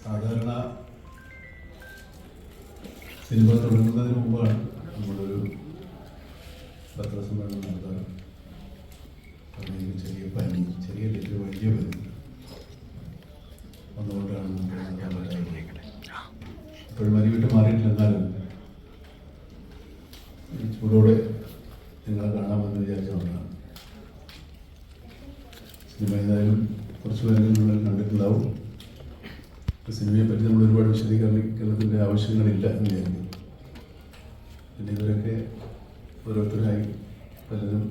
സാധാരണ സിനിമ തുടങ്ങുന്നതിന് മുമ്പാണ് നമ്മളൊരു പത്രസമ്മേളനം നടത്താറ്. അല്ലെങ്കിൽ ചെറിയ പനി, ചെറിയ വലിയ പനി വന്നുകൊണ്ടാണ് നമുക്ക് നടത്താൻ പറ്റാറുള്ളത്. ഇപ്പോഴും മരി വിട്ട് മാറിയിട്ടില്ല. എന്നാലും ചൂടോടെ നിങ്ങളെ കാണാമെന്ന് വിചാരിച്ചുകൊണ്ടാണ്. സിനിമ ഏതായാലും കുറച്ച് പേരെങ്കിലും നിങ്ങൾ കണ്ടിട്ടുണ്ടാവും. സിനിമയെ പറ്റി നമ്മൾ ഒരുപാട് വിശദീകരിക്കുന്നതിൻ്റെ ആവശ്യങ്ങളില്ല എന്ന് വിചാരിക്കുന്നു. പിന്നെ ഇവരൊക്കെ ഓരോരുത്തരായി പലതും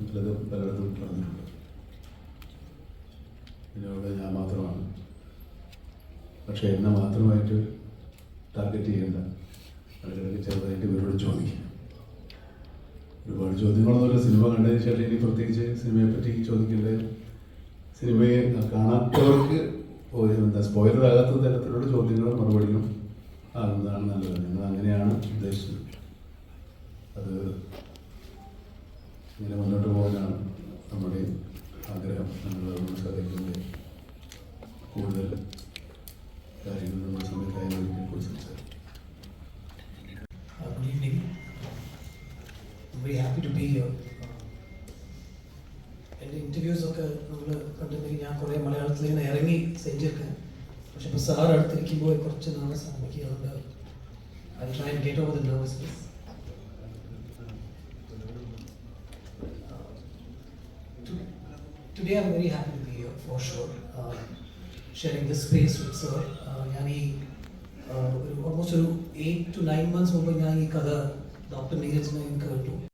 പലയിടത്തും പറഞ്ഞിട്ടുണ്ട്. പിന്നെ അവിടെ ഞാൻ മാത്രമാണ്. പക്ഷേ എന്നെ മാത്രമായിട്ട് ടാർഗറ്റ് ചെയ്യേണ്ട. ഇടയ്ക്കിടയ്ക്ക് ചെറുതായിട്ട് ഇവരോട് ചോദിക്കും. ഒരുപാട് ചോദ്യങ്ങളൊന്നുമില്ല. സിനിമ കണ്ടതിന് ശേഷം ഇനി പ്രത്യേകിച്ച് സിനിമയെ പറ്റി ചോദിക്കേണ്ടത്, സിനിമയെ കാണാത്തവർക്ക് സ്പോയിലർ ആകാത്ത തരത്തിലുള്ള ചോദ്യങ്ങളും മറുപടികളും ആകുന്നതാണ് നല്ലത്. ഞങ്ങൾ അങ്ങനെയാണ് ഉദ്ദേശിച്ചത്. അത് ഇങ്ങനെ മുന്നോട്ട് പോകാനാണ് നമ്മുടെ ആഗ്രഹം. നമ്മൾ സാധിക്കുന്നത് കൂടുതൽ കാര്യങ്ങൾ നമ്മുടെ സമയത്തായി കൂടി സംസാരിക്കും. Good evening. I'm very happy to be here. എൻ്റെ ഇൻ്റർവ്യൂസൊക്കെ നമ്മൾ കണ്ടിട്ടുണ്ടെങ്കിൽ ഞാൻ കുറേ മലയാളത്തിൽ ഇങ്ങനെ ഇറങ്ങി സെഞ്ചിരിക്കാൻ, പക്ഷെ ഇപ്പോൾ സാർ അടുത്തിരിക്കുമ്പോൾ കുറച്ച് നെർവസാണ് എനിക്ക്. അതുകൊണ്ട് I try and get over the nervousness. Today I'm very happy to be here for sure, sharing this space with sir. ഞാൻ ഈ ഓൾമോസ്റ്റ് ഒരു 8 to 9 months മുമ്പ് ഞാൻ ഈ കഥ ഡോക്ടർ നീരജിനെ കേട്ടു.